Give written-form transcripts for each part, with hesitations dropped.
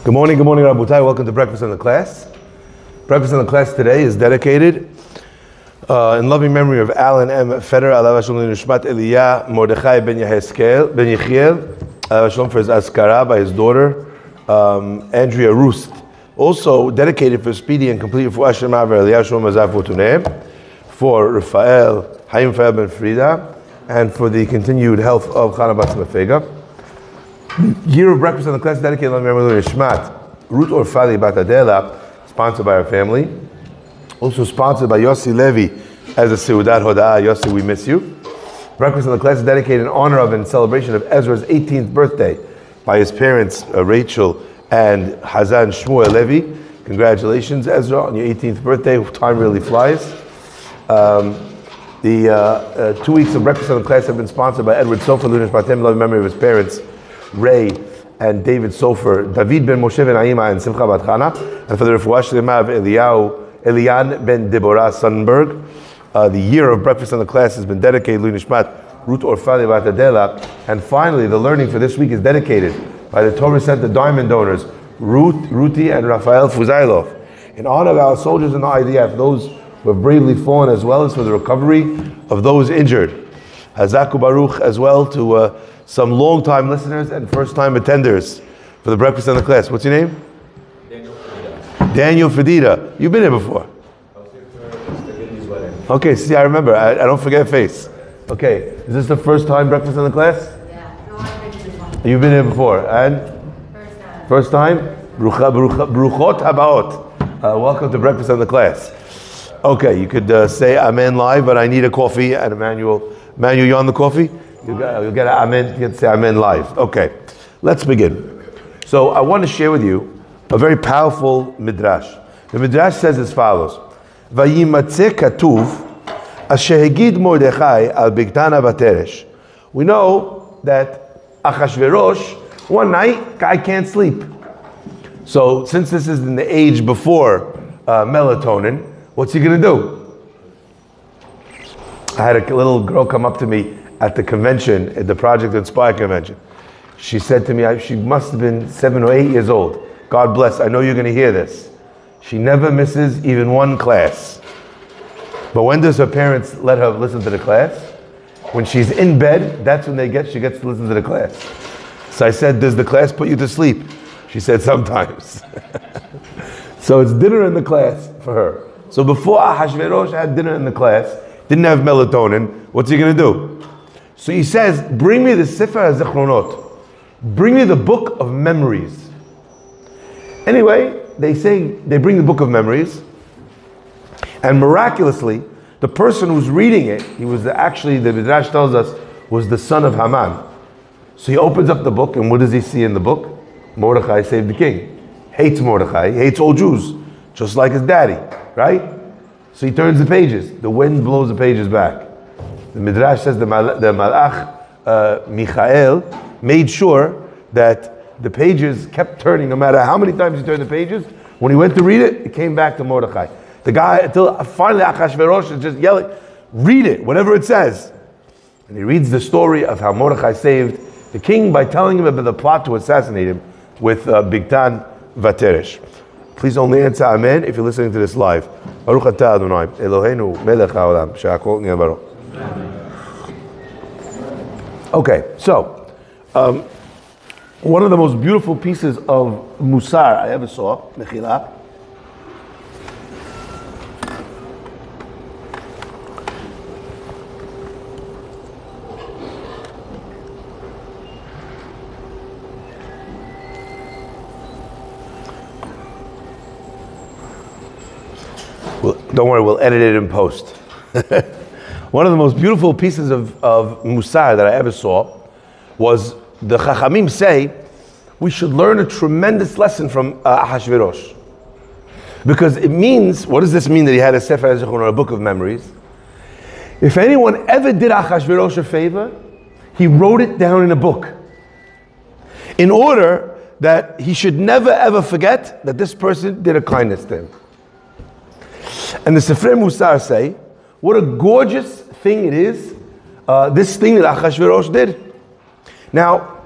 Good morning, Rabutai. Welcome to Breakfast in the Class. Breakfast in the Class today is dedicated in loving memory of Alan M. Feder, Alav Hashem Nishmat Eliyah Mordechai Ben Yechiel, Alav Hashem for his Askara by his daughter, Andrea Roost. Also dedicated for speedy and complete for Hashem Aver Eliyah Shalom Azav Fortuneim, for Rafael, Hayim Rafael Ben Frida, and for the continued health of Chana Bat Mefega. Year of Breakfast in the Class dedicated to memory of Shmat, Ruth Orfali Bat Adela, sponsored by our family. Also sponsored by Yossi Levi as a Seudat Hoda'ah. Yossi, we miss you. Breakfast in the Class is dedicated in honor of and celebration of Ezra's 18th birthday by his parents, Rachel and Hazan Shmuel Levi. Congratulations, Ezra, on your 18th birthday. Time really flies. The 2 weeks of Breakfast in the Class have been sponsored by Edward Sofer, Lunash Batem, loving memory of his parents, Ray and David Sofer, David ben Moshe ben Aima and Simcha bat Chana, and for the Refuah Shlema of Elian ben Deborah Sonnenberg. The year of Breakfast in the Class has been dedicated to Nishmat Ruth Orfali bat Adela. And finally, the learning for this week is dedicated by the Torah Center Diamond donors, Ruti and Rafael Fuzailov, in honor of our soldiers in the IDF, those who have bravely fallen, as well as for the recovery of those injured. Hazaku Baruch as well to some long-time listeners and first-time attenders for the Breakfast in the Class. What's your name? Daniel Fedida. You've been here before. I was here for Mr. Giddy's wedding. Okay, see, I remember. I don't forget a face. Okay, is this the first time Breakfast in the Class? Yeah, no, I've been here before. You've been here before, and? First time. Bruchot habaot. Welcome to Breakfast in the Class. Okay, you could say Amen live, but I need a coffee. And Emmanuel, you on the coffee? You'll get an Amen. You can say Amen live. Okay, let's begin. So I want to share with you a very powerful midrash. The midrash says as follows: Vayimatzeh katuv asher hagid Mordechai al Bigdana Vateresh. We know that Achashverosh, one night, guy can't sleep. So since this is in the age before melatonin, what's he going to do? I had a little girl come up to me at the convention, at the Project Inspire convention. She said to me, she must have been 7 or 8 years old. God bless, I know you're going to hear this. She never misses even one class. But when does her parents let her listen to the class? When she's in bed, that's when she gets to listen to the class. So I said, does the class put you to sleep? She said, sometimes. So it's dinner in the class for her. So before Ahashverosh had dinner in the class, didn't have melatonin, what's he going to do? So he says, bring me the Sefer HaZichronot. Bring me the book of memories. Anyway, they bring the book of memories, and miraculously, the person who's reading it, he was actually, the Midrash tells us, was the son of Haman. So he opens up the book, and what does he see in the book? Mordechai saved the king. Hates Mordechai, he hates all Jews, just like his daddy, right? So he turns the pages. The wind blows the pages back. The Midrash says the Malach Michael made sure that the pages kept turning, no matter how many times he turned the pages. When he went to read it, it came back to Mordechai. The guy, until finally Achashverosh is just yelling, read it, whatever it says. And he reads the story of how Mordechai saved the king by telling him about the plot to assassinate him with Bigdan Vateresh. Please only answer Amen if you're listening to this live. Baruch atah Adonai, Eloheinu melech haolam, she'akol nהיה baro. Okay, so one of the most beautiful pieces of Musar I ever saw, Mechila, don't worry, we'll edit it in post. One of the most beautiful pieces of Musar that I ever saw was the Chachamim say we should learn a tremendous lesson from Ahashverosh. Because it means, what does this mean that he had a Sefer HaZichronot, a book of memories? If anyone ever did Ahashverosh a favor, he wrote it down in a book, in order that he should never ever forget that this person did a kindness to him. And the Sefrei Musar say, what a gorgeous thing it is, this thing that Achashverosh did. Now,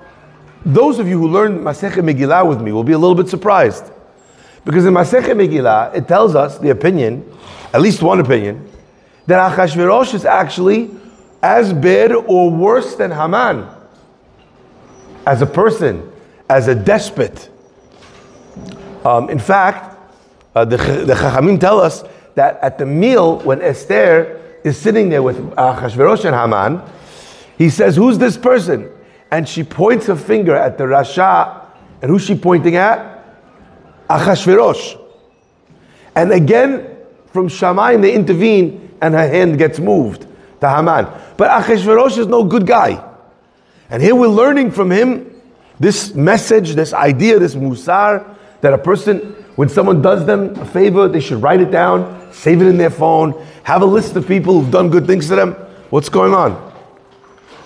those of you who learned Masechet Megillah with me will be a little bit surprised. Because in Masechet Megillah, it tells us the opinion, at least one opinion, that Achashverosh is actually as bad or worse than Haman. As a person, as a despot. In fact, the Chachamim tell us that at the meal, when Esther is sitting there with Achashverosh and Haman, he says, who's this person? And she points her finger at the Rasha. And who's she pointing at? Achashverosh. And again, from Shamayim, they intervene and her hand gets moved to Haman. But Achashverosh is no good guy. And here we're learning from him this message, this idea, this musar, that a person, when someone does them a favor, they should write it down, save it in their phone, have a list of people who've done good things to them. What's going on?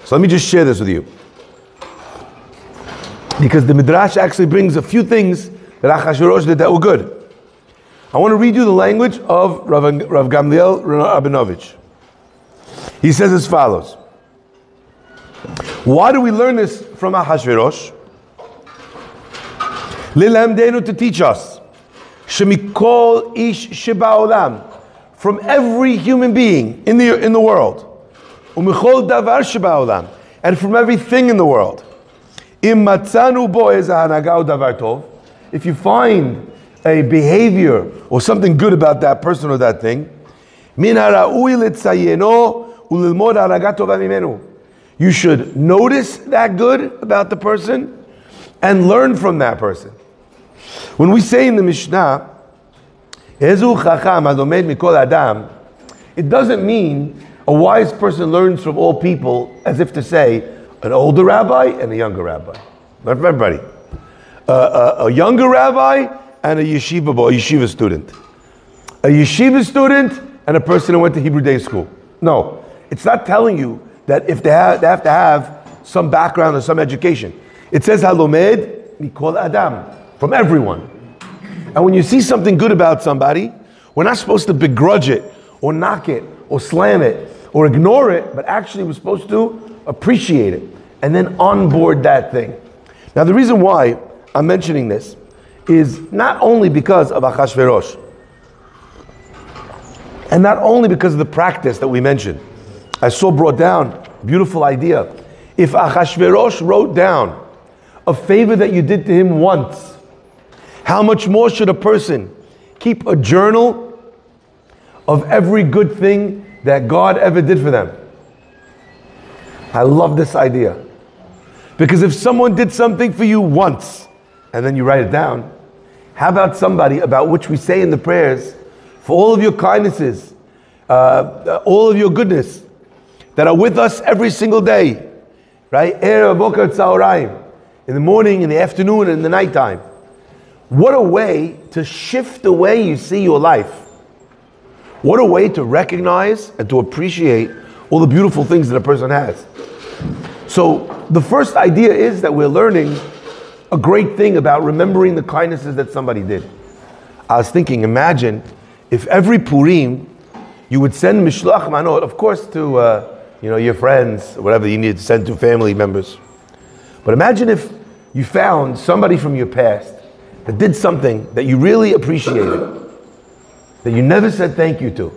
So let me just share this with you. Because the Midrash actually brings a few things that Achashverosh did that were good. I want to read you the language of Rav Gamliel Rabinovich. He says as follows. Why do we learn this from Achashverosh? Lilamdenu, to teach us. Shemikol ish sheba'olam, from every human being in the world. Umichol davar sheba'olam, and from everything in the world. Im matzanu bo ez hanaga davar tov, if you find a behavior or something good about that person or that thing, min hara'ui litzayeno ulilmod hanaga tova mimenu, you should notice that good about the person and learn from that person. When we say in the Mishnah, Ezu chacham adomed mikol adam, it doesn't mean a wise person learns from all people, as if to say an older rabbi and a younger rabbi. Not for everybody. A younger rabbi and a yeshiva boy, a yeshiva student. A yeshiva student and a person who went to Hebrew day school. No, it's not telling you that if they have to have some background or some education. It says halomed mikol adam, from everyone. And when you see something good about somebody, we're not supposed to begrudge it or knock it or slam it or ignore it, but actually we're supposed to appreciate it and then onboard that thing. Now the reason why I'm mentioning this is not only because of Achashverosh and not only because of the practice that we mentioned. I saw brought down, beautiful idea. If Achashverosh wrote down a favor that you did to him once, how much more should a person keep a journal of every good thing that God ever did for them? I love this idea. Because if someone did something for you once, and then you write it down, how about somebody about which we say in the prayers, for all of your kindnesses, all of your goodness, that are with us every single day, right? Erev, boker, tzahorayim, in the morning, in the afternoon, and in the nighttime. What a way to shift the way you see your life. What a way to recognize and to appreciate all the beautiful things that a person has. So the first idea is that we're learning a great thing about remembering the kindnesses that somebody did. I was thinking, imagine if every Purim you would send mishloach manot, of course to your friends, whatever you need to send to family members. But imagine if you found somebody from your past that did something that you really appreciated, that you never said thank you to,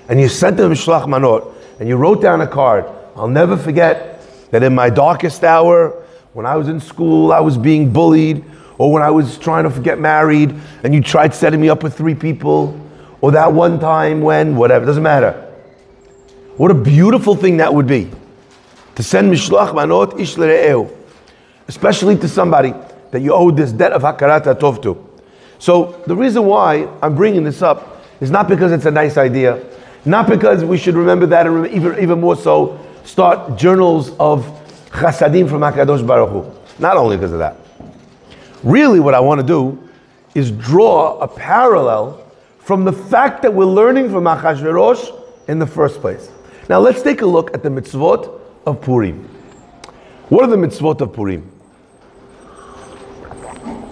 and you sent them mishloach manot, and you wrote down a card. I'll never forget that in my darkest hour, when I was in school, I was being bullied, or when I was trying to get married, and you tried setting me up with 3 people, or that one time when, whatever, it doesn't matter. What a beautiful thing that would be, to send mishloach manot ish l're'eu, especially to somebody that you owe this debt of hakarat hatov to. So the reason why I'm bringing this up is not because it's a nice idea, not because we should remember that, and even more so, start journals of chasadim from HaKadosh Baruch Hu. Not only because of that. Really what I want to do is draw a parallel from the fact that we're learning from Achashverosh in the first place. Now let's take a look at the mitzvot of Purim. What are the mitzvot of Purim?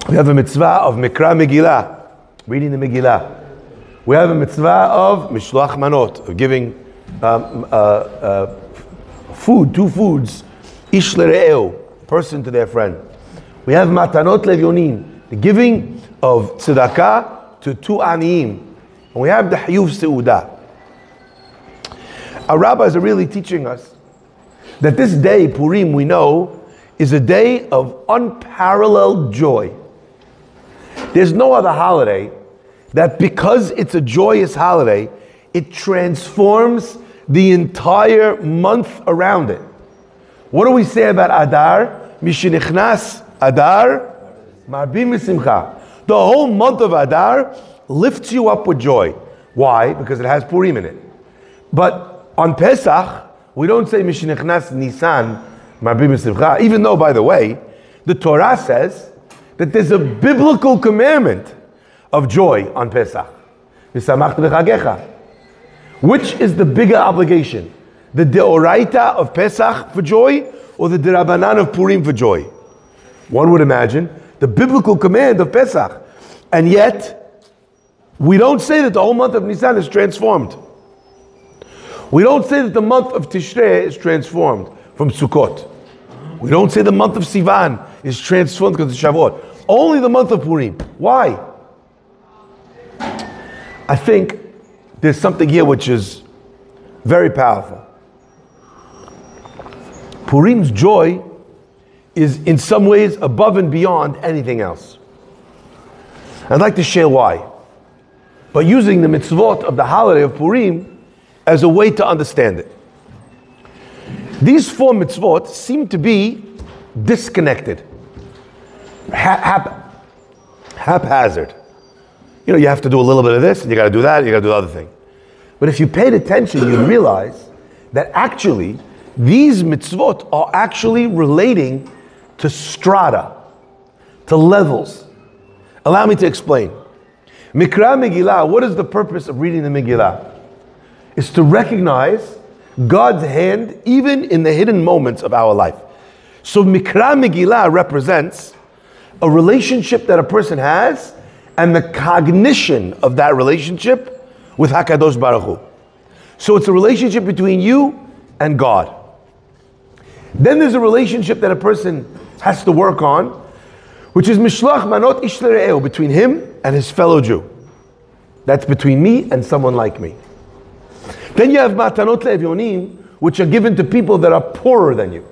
We have a mitzvah of Mikra Megillah, reading the Megillah. We have a mitzvah of Mishloach Manot, of giving food, 2 foods, ish l're'eu, person to their friend. We have matanot levyonim, the giving of tzedakah to two aniyim. And we have the hayuv seudah. Our rabbis are really teaching us that this day, Purim, we know, is a day of unparalleled joy. There's no other holiday that because it's a joyous holiday, it transforms the entire month around it. What do we say about Adar? Mishinichnas Adar, marbim misimcha. The whole month of Adar lifts you up with joy. Why? Because it has Purim in it. But on Pesach, we don't say Mishinichnas Nisan, marbim misimcha, even though, by the way, the Torah says that there's a biblical commandment of joy on Pesach. V'samachta b'chagecha. Which is the bigger obligation? The deoraita of Pesach for joy, or the derabanan of Purim for joy? One would imagine the biblical command of Pesach. And yet, we don't say that the whole month of Nisan is transformed. We don't say that the month of Tishrei is transformed from Sukkot. We don't say the month of Sivan is transformed because of Shavuot. Only the month of Purim. Why? I think there's something here which is very powerful. Purim's joy is in some ways above and beyond anything else. I'd like to share why, but using the mitzvot of the holiday of Purim as a way to understand it. These four mitzvot seem to be disconnected, haphazard. You know, you have to do a little bit of this, and you got to do that, and you got to do the other thing. But if you paid attention, you realize that actually these mitzvot are actually relating to strata, to levels. Allow me to explain. Mikra Megillah, what is the purpose of reading the Megillah? It's to recognize God's hand even in the hidden moments of our life. So Mikra Megillah represents a relationship that a person has and the cognition of that relationship with HaKadosh Baruch Hu. So it's a relationship between you and God. Then there's a relationship that a person has to work on, which is Mishlach Manot Ish L'Re'ehu, between him and his fellow Jew. That's between me and someone like me. Then you have Matanot Le'evyonim, which are given to people that are poorer than you.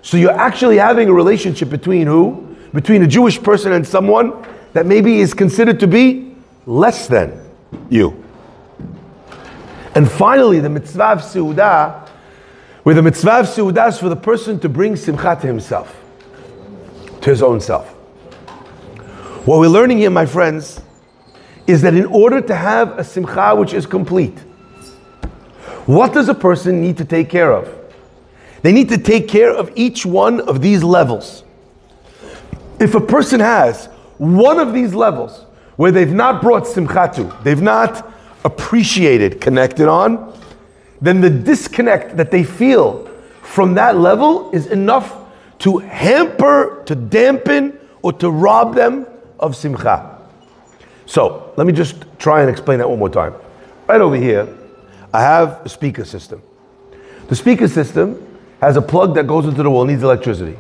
So you're actually having a relationship between who? Between a Jewish person and someone that maybe is considered to be less than you. And finally, the mitzvah of Seudah, where the mitzvah of Seudah is for the person to bring simcha to himself, to his own self. What we're learning here, my friends, is that in order to have a simcha which is complete, what does a person need to take care of? They need to take care of each one of these levels. If a person has one of these levels where they've not brought simcha to, they've not appreciated, connected on, then the disconnect that they feel from that level is enough to hamper, to dampen, or to rob them of simcha. So, let me just try and explain that one more time. Right over here, I have a speaker system. The speaker system has a plug that goes into the wall, needs electricity.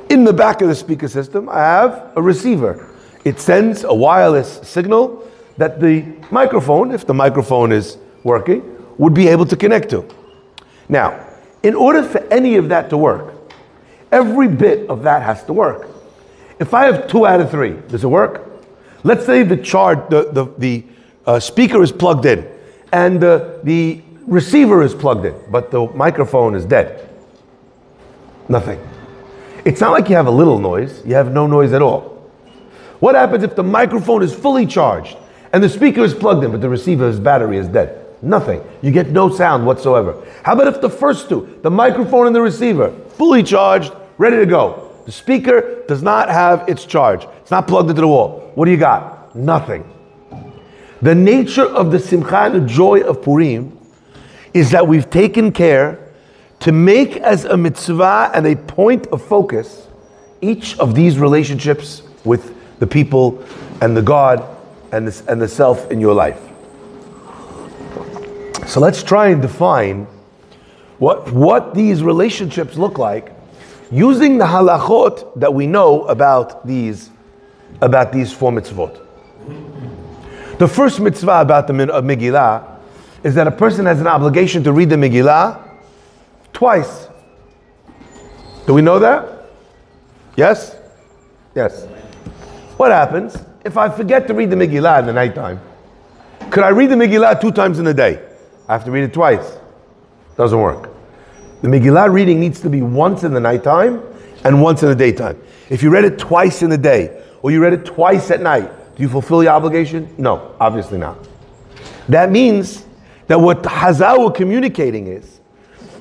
In the back of the speaker system, I have a receiver. It sends a wireless signal that the microphone, if the microphone is working, would be able to connect to. Now, in order for any of that to work, every bit of that has to work. If I have 2 out of 3, does it work? Let's say the speaker is plugged in and the receiver is plugged in, but the microphone is dead. Nothing. It's not like you have a little noise, you have no noise at all. What happens if the microphone is fully charged and the speaker is plugged in, but the receiver's battery is dead? Nothing. You get no sound whatsoever. How about if the first two, the microphone and the receiver, fully charged, ready to go? The speaker does not have its charge. It's not plugged into the wall. What do you got? Nothing. The nature of the simcha and the joy of Purim is that we've taken care to make as a mitzvah and a point of focus each of these relationships with the people and the God and the self in your life. So let's try and define what these relationships look like using the halachot that we know about these 4 mitzvot. The first mitzvah about the Megillah is that a person has an obligation to read the Megillah twice. Do we know that? Yes? Yes. What happens if I forget to read the Megillah in the nighttime? Could I read the Megillah 2 times in a day? I have to read it twice. Doesn't work. The Megillah reading needs to be once in the nighttime and once in the daytime. If you read it twice in the day, or you read it twice at night, do you fulfill your obligation? No, obviously not. That means that what Hazal were communicating is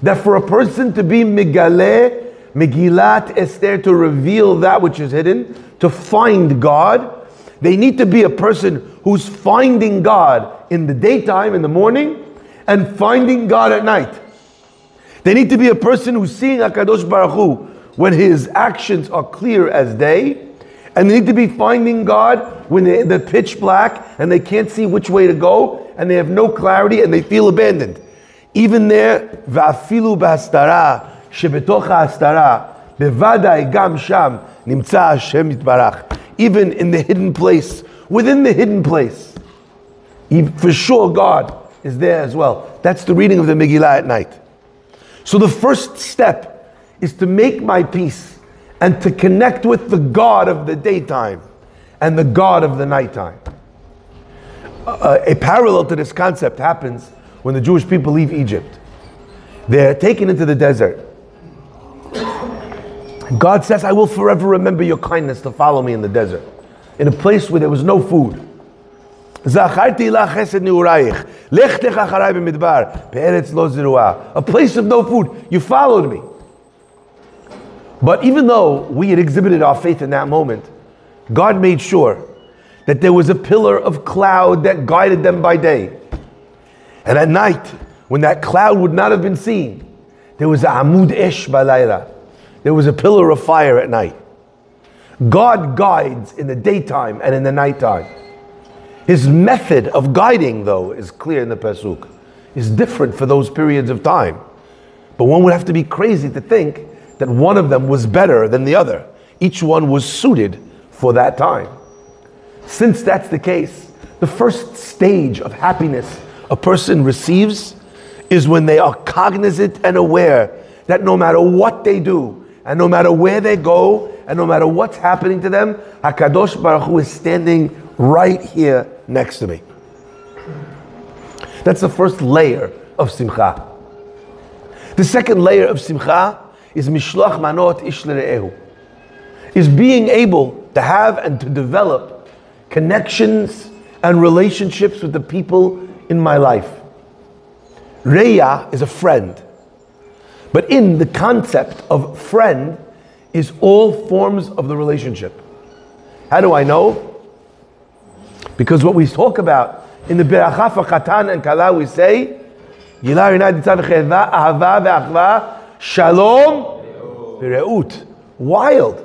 that for a person to be Megaleh, Megillat Esther, to reveal that which is hidden, to find God, they need to be a person who's finding God in the daytime, in the morning, and finding God at night. They need to be a person who's seeing HaKadosh Baruch Hu when his actions are clear as day, and they need to be finding God when they're pitch black and they can't see which way to go, and they have no clarity and they feel abandoned. Even there, va'afilu b'hastara, shebetocha hastara, bevadai gam sham, nimtza Hashem yitbarach. Even in the hidden place, within the hidden place, for sure God is there as well. That's the reading of the Megillah at night. So the first step is to make my peace and to connect with the God of the daytime and the God of the nighttime. A parallel to this concept happens when the Jewish people leave Egypt. They're taken into the desert. God says, I will forever remember your kindness to follow me in the desert, in a place where there was no food. A place of no food. You followed me. But even though we had exhibited our faith in that moment, God made sure that there was a pillar of cloud that guided them by day. And at night, when that cloud would not have been seen, there was a amud esh balayla. There was a pillar of fire at night. God guides in the daytime and in the nighttime. His method of guiding, though, is clear in the Pasuk. Is different for those periods of time. But one would have to be crazy to think that one of them was better than the other. Each one was suited for that time. Since that's the case, the first stage of happiness a person receives is when they are cognizant and aware that no matter what they do, and no matter where they go, and no matter what's happening to them, HaKadosh Baruch Hu is standing right here next to me. That's the first layer of Simcha. The second layer of Simcha is Mishloach Manot Ish L'Re'ehu, is being able to have and to develop connections and relationships with the people in my life. Reya is a friend. But in the concept of friend is all forms of the relationship. How do I know? Because what we talk about in the Beracha for Chatan and Kala, we say, Shalom V'Re'ut. Wild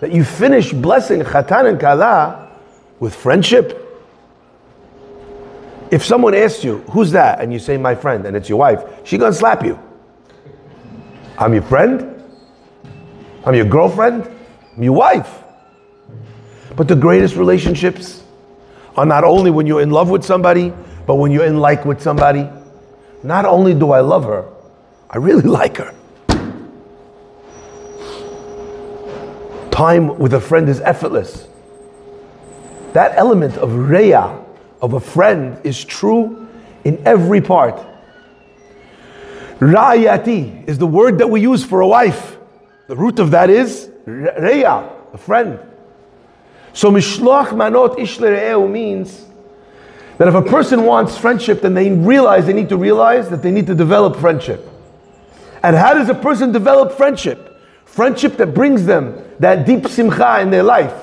that you finish blessing Chatan and Kala with friendship. If someone asks you, who's that? And you say, my friend, and it's your wife, she's gonna slap you. I'm your friend? I'm your girlfriend? I'm your wife. But the greatest relationships are not only when you're in love with somebody, but when you're in like with somebody. Not only do I love her, I really like her. Time with a friend is effortless. That element of reya, of a friend, is true in every part. Ra'ayati is the word that we use for a wife. The root of that is reya, a friend. So mishloach manot ish l're'ehu means that if a person wants friendship, then they need to realize that they need to develop friendship. And how does a person develop friendship? Friendship that brings them that deep simcha in their life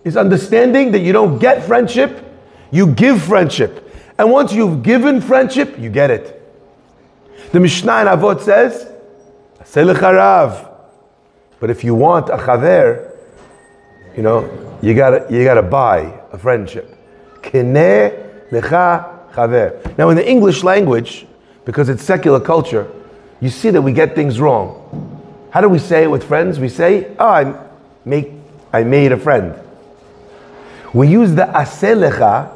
is understanding that you don't get friendship, you give friendship. And once you've given friendship, you get it. The Mishnah in Avot says, "Aseh lecha rav." But if you want a chaver, you gotta buy a friendship. Keneh lecha chaver. Now in the English language, because it's secular culture, you see that we get things wrong. How do we say it with friends? We say, oh, I made a friend. We use the aseh lecha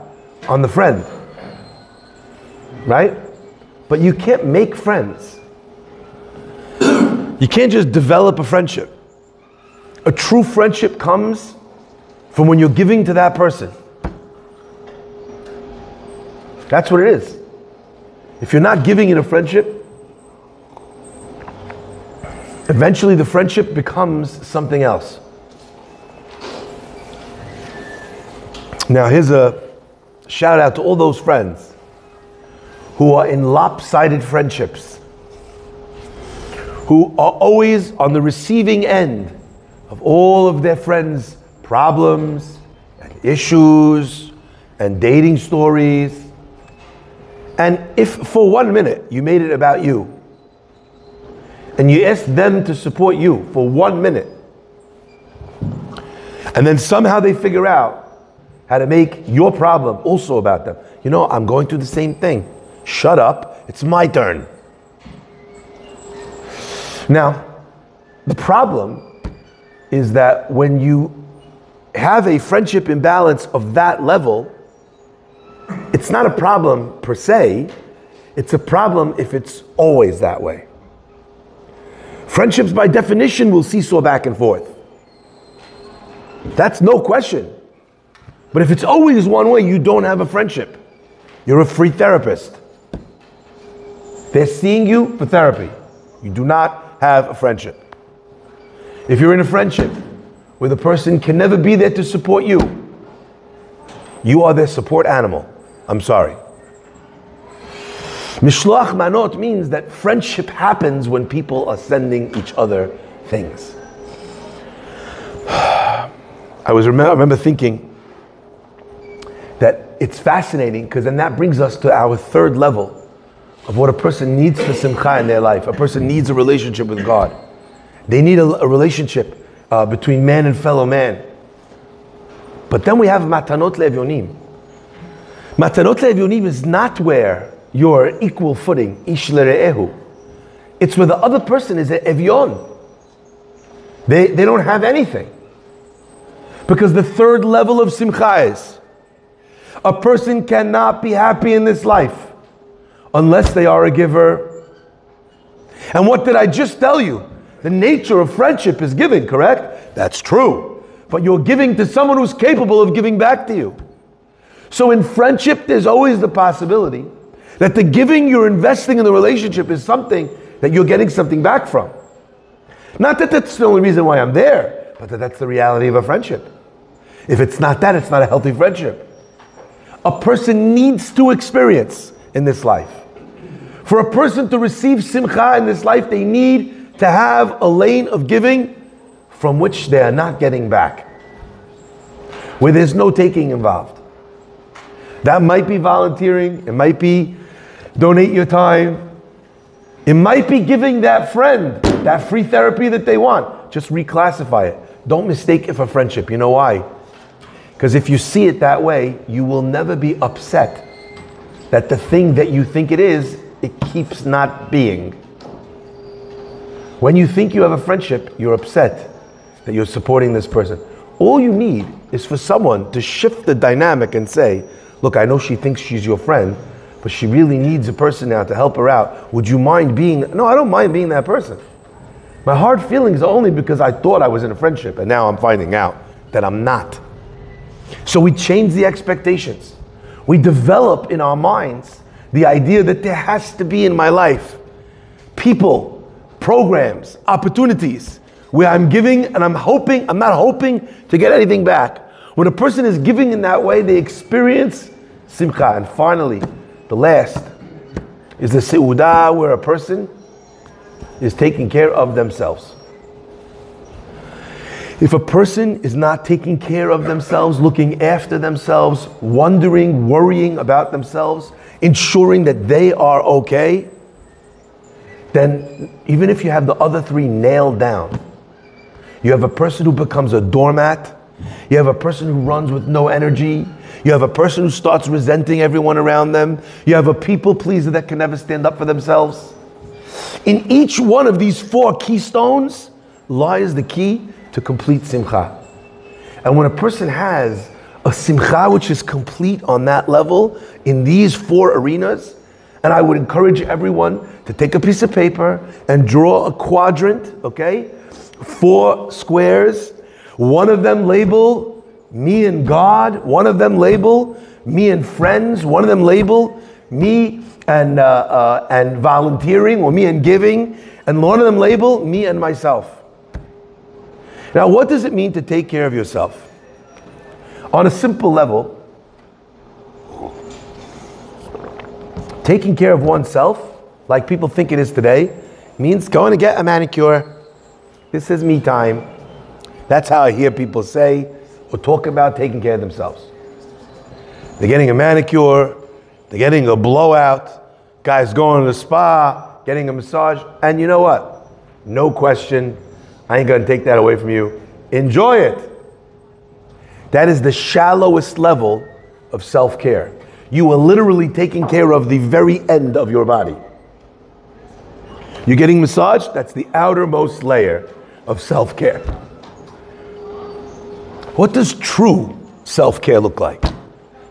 on the friend. Right? But you can't make friends. You can't just develop a friendship. A true friendship comes from when you're giving to that person. That's what it is. If you're not giving in a friendship, eventually the friendship becomes something else. Now here's a shout out to all those friends who are in lopsided friendships, who are always on the receiving end of all of their friends' problems and issues and dating stories. And if for 1 minute you made it about you, and you asked them to support you for 1 minute, and then somehow they figure out how to make your problem also about them. You know, I'm going through the same thing. Shut up, it's my turn. Now, the problem is that when you have a friendship imbalance of that level, it's not a problem per se, it's a problem if it's always that way. Friendships by definition will seesaw back and forth. That's no question. But if it's always one way, you don't have a friendship. You're a free therapist. They're seeing you for therapy. You do not have a friendship. If you're in a friendship where the person can never be there to support you, you are their support animal. I'm sorry. Mishloach manot means that friendship happens when people are sending each other things. I remember thinking that it's fascinating because then that brings us to our third level of what a person needs for simcha in their life. A person needs a relationship with God. They need a relationship between man and fellow man. But then we have matanot le'evyonim. Matanot le'evyonim is not where you're equal footing, ish le're'ehu. It's where the other person is an evyon. They don't have anything. Because the third level of simcha is a person cannot be happy in this life unless they are a giver. And what did I just tell you? The nature of friendship is giving, correct? That's true. But you're giving to someone who's capable of giving back to you. So in friendship, there's always the possibility that the giving you're investing in the relationship is something that you're getting something back from. Not that that's the only reason why I'm there, but that's the reality of a friendship. If it's not that, it's not a healthy friendship. A person needs to experience in this life. For a person to receive simcha in this life, they need to have a lane of giving from which they are not getting back, where there's no taking involved. That might be volunteering, it might be donate your time, it might be giving that friend that free therapy that they want. Just reclassify it. Don't mistake it for friendship. You know why? Because if you see it that way, you will never be upset that the thing that you think it is, it keeps not being. When you think you have a friendship, you're upset that you're supporting this person. All you need is for someone to shift the dynamic and say, look, I know she thinks she's your friend, but she really needs a person now to help her out. Would you mind being? No, I don't mind being that person. My hard feelings are only because I thought I was in a friendship and now I'm finding out that I'm not. So we change the expectations. We develop in our minds the idea that there has to be in my life people, programs, opportunities where I'm giving and I'm not hoping to get anything back. When a person is giving in that way, they experience simcha. And finally, the last is the seudah, where a person is taking care of themselves. If a person is not taking care of themselves, looking after themselves, wondering, worrying about themselves, ensuring that they are okay, then even if you have the other three nailed down, you have a person who becomes a doormat, you have a person who runs with no energy, you have a person who starts resenting everyone around them, you have a people pleaser that can never stand up for themselves. In each one of these 4 keystones lies the key to complete simcha. And when a person has a simcha which is complete on that level, in these 4 arenas, and I would encourage everyone to take a piece of paper and draw a quadrant, okay? 4 squares, one of them label me and God, one of them label me and friends, one of them label me and volunteering, or me and giving, and one of them label me and myself. Now, what does it mean to take care of yourself? On a simple level, taking care of oneself, like people think it is today, means going to get a manicure. This is me time. That's how I hear people say or talk about taking care of themselves. They're getting a manicure, they're getting a blowout, guys going to the spa, getting a massage, and you know what? No question, I ain't gonna take that away from you. Enjoy it. That is the shallowest level of self-care. You are literally taking care of the very end of your body. You're getting massage, that's the outermost layer of self-care. What does true self-care look like?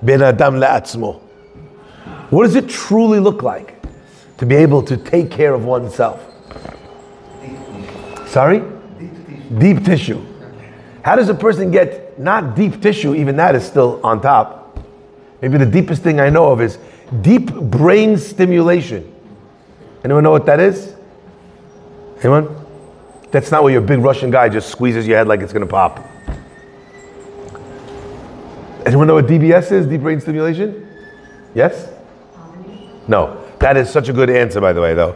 Ben adam le'atzmo. What does it truly look like to be able to take care of oneself? Sorry? Deep tissue. How does a person get not deep tissue, even that is still on top. Maybe the deepest thing I know of is deep brain stimulation. Anyone know what that is? Anyone? That's not where your big Russian guy just squeezes your head like it's gonna pop. Anyone know what DBS is? Deep brain stimulation? Yes? No. That is such a good answer, by the way, though.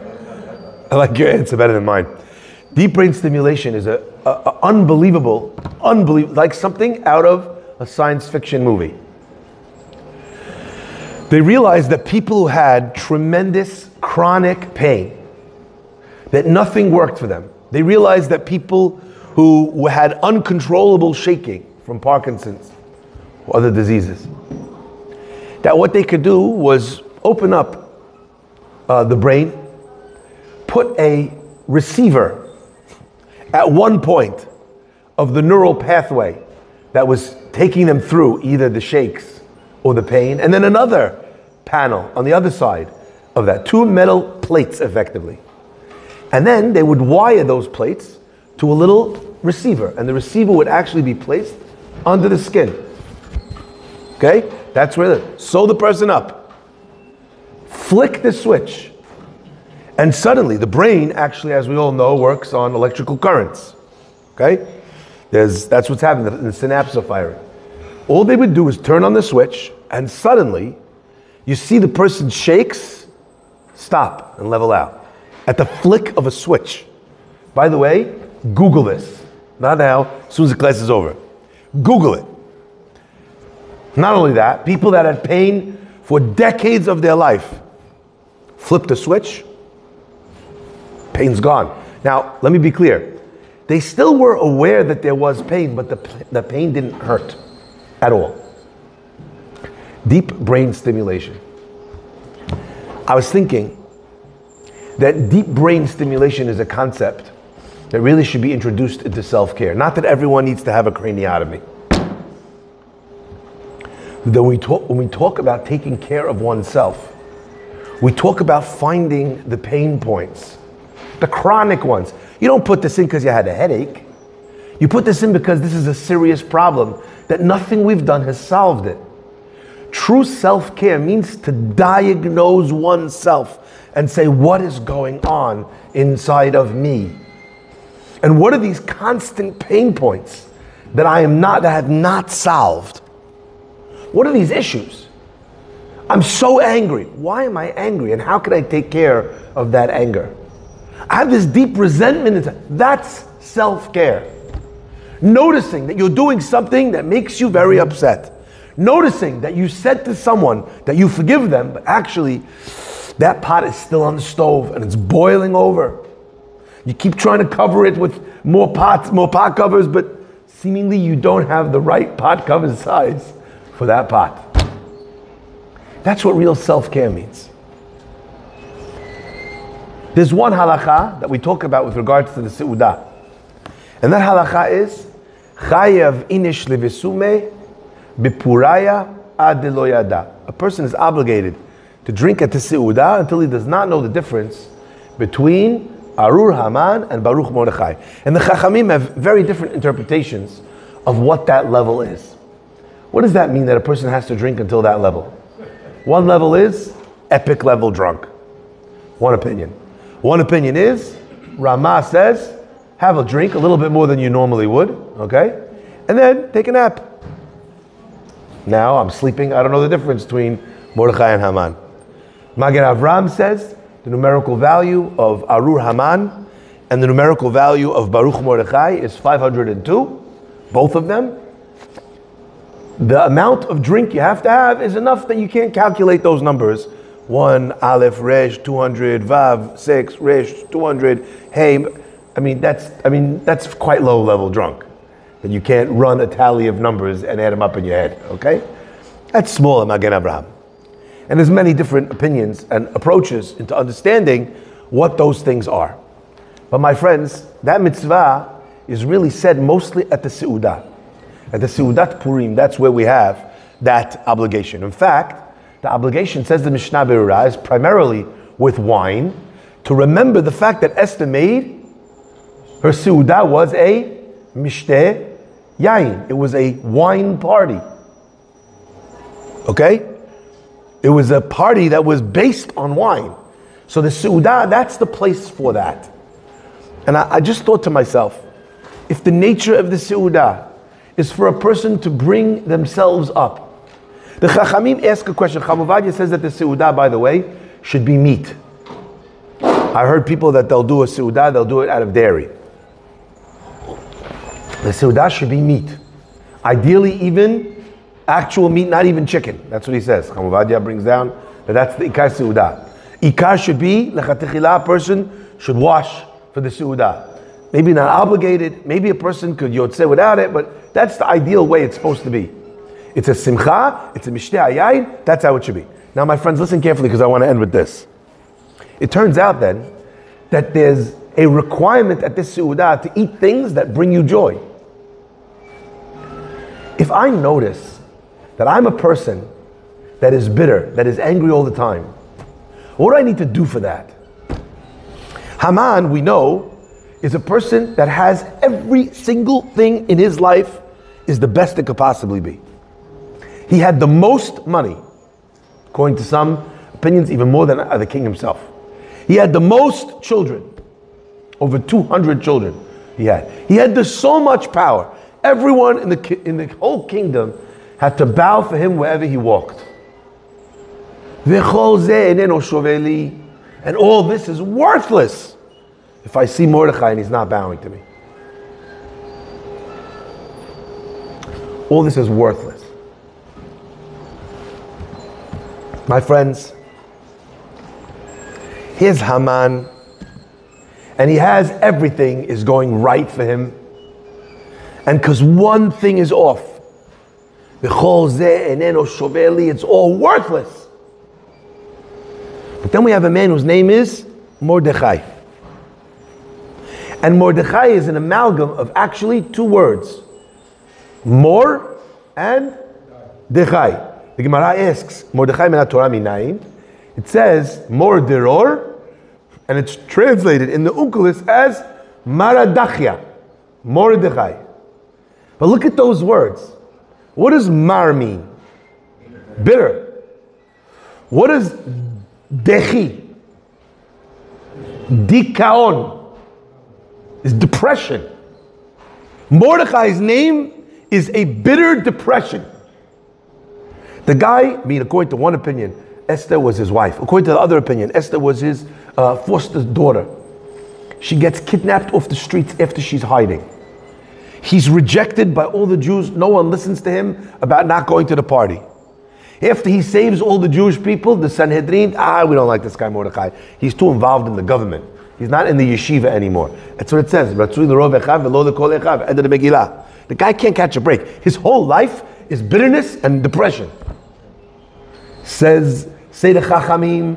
I like your answer better than mine. Deep brain stimulation is a unbelievable, like something out of a science fiction movie. They realized that people who had tremendous chronic pain, that nothing worked for them. They realized that people who had uncontrollable shaking from Parkinson's or other diseases, that what they could do was open up the brain, put a receiver at one point of the neural pathway that was taking them through either the shakes or the pain, and then another panel on the other side of that, 2 metal plates effectively. And then they would wire those plates to a little receiver, and the receiver would actually be placed under the skin. Okay? That's where sew the person up. Flick the switch. And suddenly the brain actually, as we all know, works on electrical currents. Okay? That's what's happening, the synapses are firing. All they would do is turn on the switch, and suddenly you see the person shakes, stop, and level out. At the flick of a switch. By the way, Google this. Not now, as soon as the class is over. Google it. Not only that, people that had pain for decades of their life, flip the switch, pain's gone. Now, let me be clear. They still were aware that there was pain, but the pain didn't hurt at all. Deep brain stimulation. I was thinking that deep brain stimulation is a concept that really should be introduced into self-care. Not that everyone needs to have a craniotomy. When we talk about taking care of oneself, we talk about finding the pain points, the chronic ones. You don't put this in because you had a headache. You put this in because this is a serious problem that nothing we've done has solved it. True self-care means to diagnose oneself and say, what is going on inside of me? And what are these constant pain points that I have not solved? What are these issues? I'm so angry. Why am I angry? And how can I take care of that anger? I have this deep resentment inside. That's self-care. Noticing that you're doing something that makes you very upset. Noticing that you said to someone that you forgive them, but actually that pot is still on the stove and it's boiling over. You keep trying to cover it with more pot covers, but seemingly you don't have the right pot cover size for that pot. That's what real self-care means. There's one halakha that we talk about with regards to the Seudah. And that halakha is, Chayav inish levesume bipuraya ad lo yada. A person is obligated to drink at the Seudah until he does not know the difference between Arur Haman and Baruch Mordechai. And the Chachamim have very different interpretations of what that level is. What does that mean that a person has to drink until that level? One level is epic level drunk. One opinion. One opinion is, Ramah says, have a drink a little bit more than you normally would, okay? And then take a nap. Now I'm sleeping, I don't know the difference between Mordechai and Haman. Magen Avram says the numerical value of Arur Haman and the numerical value of Baruch Mordechai is 502, both of them. The amount of drink you have to have is enough that you can't calculate those numbers. 1, Aleph, Resh, 200, Vav, 6, Resh, 200, Hey. I mean, that's quite low level drunk. That you can't run a tally of numbers and add them up in your head, okay? That's small in Magen Avraham. And there's many different opinions and approaches into understanding what those things are. But my friends, that mitzvah is really said mostly at the Seudah. At the Seudat Purim, that's where we have that obligation. In fact, the obligation, says the Mishnah Berurah, is primarily with wine to remember the fact that Esther made her Seudah was a mishteh yain. It was a wine party. Okay? It was a party that was based on wine. So the Seudah, that's the place for that. And I just thought to myself, if the nature of the Seudah is for a person to bring themselves up. The Chachamim ask a question. Chamuvadia says that the Seudah, by the way, should be meat. I heard people that they'll do a Seudah, they'll do it out of dairy. The Seudah should be meat. Ideally even actual meat, not even chicken. That's what he says. Chamuvadia brings down that that's the Ikar Seudah. Ikar should be, lechatechila, a person should wash for the Seudah. Maybe not obligated, maybe a person could yotzeh without it, but that's the ideal way it's supposed to be. It's a simcha, it's a mishteh hayayin, that's how it should be. Now my friends, listen carefully because I want to end with this. It turns out then that there's a requirement at this Seudah to eat things that bring you joy. If I notice that I'm a person that is bitter, that is angry all the time, what do I need to do for that? Haman, we know, is a person that has every single thing in his life is the best it could possibly be. He had the most money, according to some opinions, even more than the king himself. He had the most children, over 200 children he had. He had so much power. Everyone in the whole kingdom had to bow for him wherever he walked. And all this is worthless if I see Mordechai and he's not bowing to me. All this is worthless. My friends, here's Haman, and he has everything is going right for him. And because one thing is off, it's all worthless. But then we have a man whose name is Mordechai. And Mordechai is an amalgam of actually two words. Mor and Dechai. The Gemara asks, Mordechai min Torah minayin. It says, Mor deror, and it's translated in the Onkelos as Maradachia. Mordechai. But look at those words. What does mar mean? Bitter. What does dechi? Dikaon is depression. Mordechai's name is a bitter depression. The guy, according to one opinion, Esther was his wife. According to the other opinion, Esther was his foster daughter. She gets kidnapped off the streets after she's hiding. He's rejected by all the Jews. No one listens to him about not going to the party. After he saves all the Jewish people, the Sanhedrin, we don't like this guy Mordechai. He's too involved in the government. He's not in the yeshiva anymore. That's what it says. End of the Megillah. The guy can't catch a break. His whole life is bitterness and depression. Say the Chachamim,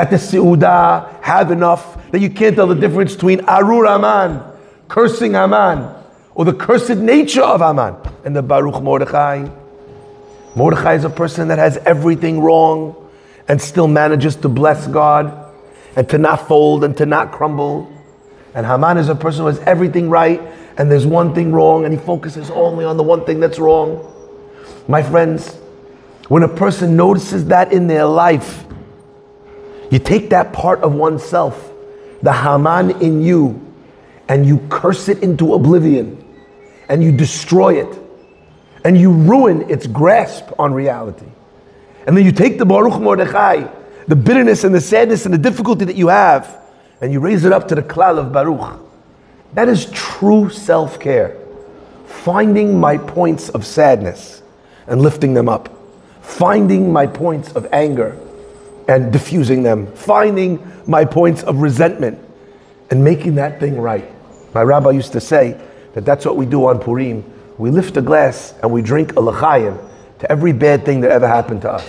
at the Seudah have enough that you can't tell the difference between Arur Haman, cursing Haman, or the cursed nature of Haman, and the Baruch Mordechai. Mordechai is a person that has everything wrong and still manages to bless God and to not fold and to not crumble. And Haman is a person who has everything right and there's one thing wrong and he focuses only on the one thing that's wrong. My friends, when a person notices that in their life, you take that part of oneself, the Haman in you, and you curse it into oblivion, and you destroy it, and you ruin its grasp on reality. And then you take the Baruch Mordechai, the bitterness and the sadness and the difficulty that you have, and you raise it up to the klal of Baruch. That is true self-care. Finding my points of sadness and lifting them up. Finding my points of anger and diffusing them. Finding my points of resentment and making that thing right. My rabbi used to say that that's what we do on Purim. We lift a glass and we drink a l'chaim to every bad thing that ever happened to us.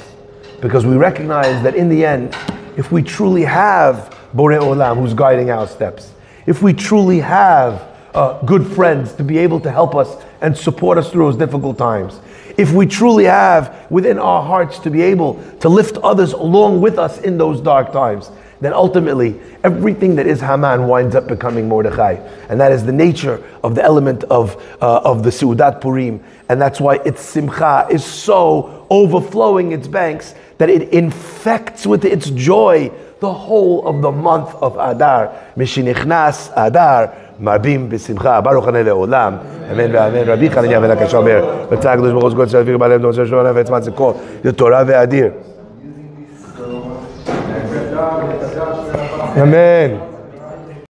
Because we recognize that in the end, if we truly have Borei Olam who's guiding our steps, if we truly have good friends to be able to help us and support us through those difficult times, if we truly have within our hearts to be able to lift others along with us in those dark times, then ultimately everything that is Haman winds up becoming Mordechai. And that is the nature of the element of the Seudat Purim. And that's why its simcha is so overflowing its banks that it infects with its joy the whole of the month of Adar. Mishinichnas Adar, Marbim b'simcha. Baruch Hanei le'olam. Amen ve'amen. Rabbi Chananya ben Akasha omer, B'tzah HaKadosh Baruch Hu God Shalvik B'alem Doser Shona Ve'etzmat Zikor, Torah ve'adir. Amen.